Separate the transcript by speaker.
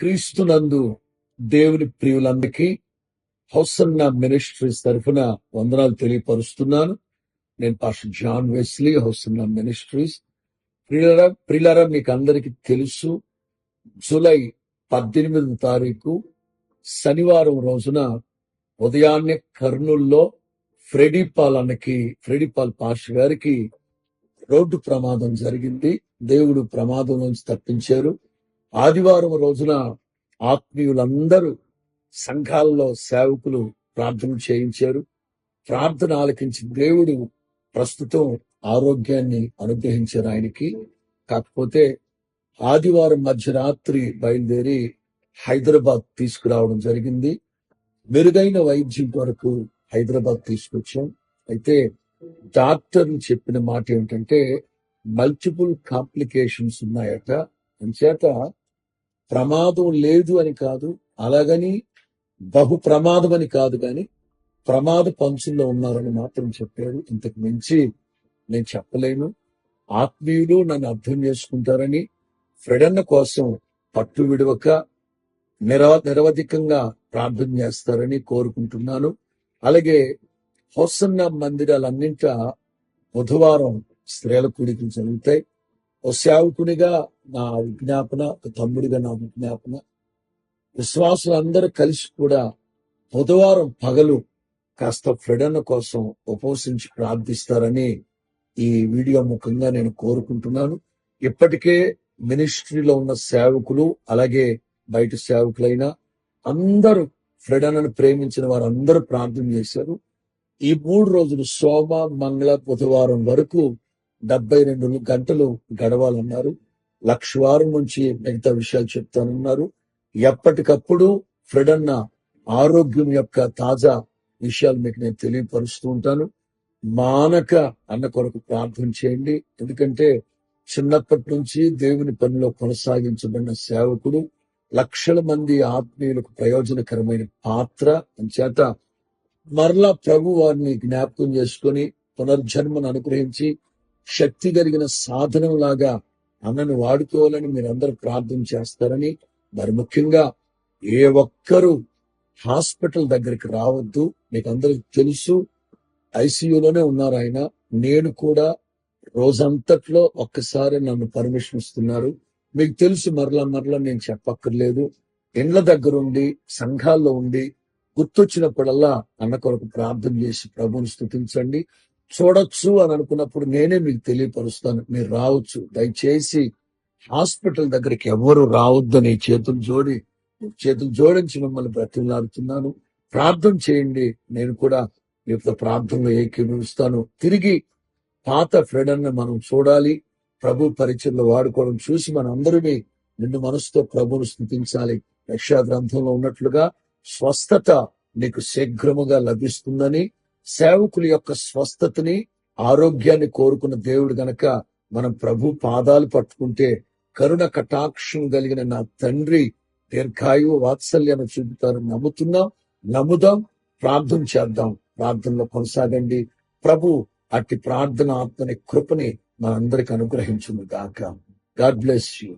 Speaker 1: క్రీస్తునందు దేవుని ప్రియులందరికీ hosanna ministries తరఫున వందనాలు తెలియపరుస్తున్నాను. నేను pastor John Wesley, Hosanna Ministries. ప్రియులరా మీకు అందరికీ తెలుసు, జూలై 18 తారీఖు శనివారం రోజున ఉదయాన్నే కర్నూల్లో ఫ్రెడీపాల్ పాస్టర్ గారికి రోడ్డు ప్రమాదం జరిగింది. దేవుడు ప్రమాదం నుంచి తప్పించారు. ఆదివారం రోజున ఆత్మీయులందరూ సంఘాల్లో సేవకులు ప్రార్థన చేయించారు. ప్రార్థన ఆలకించి దేవుడు ప్రస్తుతం ఆరోగ్యాన్ని అనుగ్రహించారు ఆయనకి. కాకపోతే ఆదివారం మధ్యరాత్రి బయలుదేరి హైదరాబాద్ తీసుకురావడం జరిగింది. మెరుగైన వైద్యం కొరకు హైదరాబాద్ తీసుకొచ్చాం. అయితే డాక్టర్లు చెప్పిన మాట ఏమిటంటే మల్టిపుల్ కాంప్లికేషన్స్ ఉన్నాయట. అంచేత ప్రమాదం లేదు అని కాదు, అలాగని బహు ప్రమాదం అని కాదు, కానీ ప్రమాద పంచుల్లో ఉన్నారని మాత్రం చెప్పారు. ఇంతకు మించి నేను చెప్పలేను. ఆత్మీయులు నన్ను అర్థం చేసుకుంటారని, ఫ్రెడన్న కోసం పట్టు విడవక నిరవధికంగా ప్రార్థన చేస్తారని కోరుకుంటున్నాను. అలాగే హోసన్న మందిరాలన్నింట బుధవారం స్త్రీల కూడికలు జరుగుతాయి. ఓ సేవకునిగా నా విజ్ఞాపన, ఒక తమ్ముడిగా నా విజ్ఞాపన, విశ్వాసులందరూ కలిసి కూడా బుధవారం పగలు కాస్త ఫ్రెడన్న కోసం ఉపవసించి ప్రార్థిస్తారని ఈ వీడియో ముఖంగా నేను కోరుకుంటున్నాను. ఇప్పటికే మినిస్ట్రీలో ఉన్న సేవకులు, అలాగే బయట సేవకులైనా అందరూ ఫ్రెడన్నను ప్రేమించిన వారు అందరూ ప్రార్థన చేశారు. ఈ 3 రోజులు సోమ, మంగళ, బుధవారం వరకు 72 గంటలు గడవాలన్నారు. లక్షవారం నుంచి మిగతా విషయాలు చెప్తానన్నారు. ఎప్పటికప్పుడు ఫ్రెడన్న ఆరోగ్యం యొక్క తాజా విషయాలు మీకు నేను తెలియపరుస్తూ ఉంటాను. మానక అన్న కొరకు ప్రార్థన చేయండి. ఎందుకంటే చిన్నప్పటి నుంచి దేవుని పనిలో కొనసాగించబడిన సేవకుడు, లక్షల మంది ఆత్మీయులకు ప్రయోజనకరమైన పాత్ర. అంచేత మరలా ప్రభు వారిని జ్ఞాపకం చేసుకొని పునర్జన్మను అనుగ్రహించి శక్తి కలిగిన సాధనం లాగా అన్నను వాడుకోవాలని మీరందరూ ప్రార్థన చేస్తారని, మరి ముఖ్యంగా ఏ ఒక్కరూ హాస్పిటల్ దగ్గరికి రావద్దు. మీకు అందరికి తెలుసు, ఐసీయూలోనే ఉన్నారు ఆయన. నేను కూడా రోజంతట్లో ఒక్కసారి నన్ను పర్మిషన్ ఇస్తున్నారు. మీకు తెలుసు, మరలా నేను చెప్పక్కర్లేదు. ఇండ్ల దగ్గరుండి, సంఘాల్లో ఉండి గుర్తొచ్చినప్పుడల్లా అన్న కొరకు ప్రార్థన చేసి ప్రభువుని స్తుతించండి. చూడొచ్చు అని అనుకున్నప్పుడు నేనే మీకు తెలియపరుస్తాను, మీరు రావచ్చు. దయచేసి హాస్పిటల్ దగ్గరికి ఎవరు రావద్దని చేతులు జోడించి మిమ్మల్ని బ్రతిమలాడుతున్నాను. ప్రార్థన చేయండి. నేను కూడా మీతో ప్రార్థనలో ఏకీభవిస్తాను. తిరిగి పాత ఫ్రెడన్న మనం చూడాలి, ప్రభు పరిచయంలో వాడుకోవడం చూసి మన అందరినీ నిన్ను మనసుతో ప్రభువును స్తుతించాలి. యెషయా గ్రంథంలో ఉన్నట్లుగా స్వస్థత నీకు శీఘ్రముగా లభిస్తుందని, సేవకుల యొక్క స్వస్థతని, ఆరోగ్యాన్ని కోరుకున్న దేవుడు గనక మనం ప్రభు పాదాలు పట్టుకుంటే కరుణ కటాక్షం కలిగిన నా తండ్రి దీర్ఘాయువు వాత్సల్యాన్ని చూపుతారని నమ్ముదాం. ప్రార్థన చేద్దాం. ప్రార్థనలో కొనసాగండి. ప్రభు అట్టి ప్రార్థన ఆత్మని కృపని మనందరికి అనుగ్రహించును గాక. God bless you.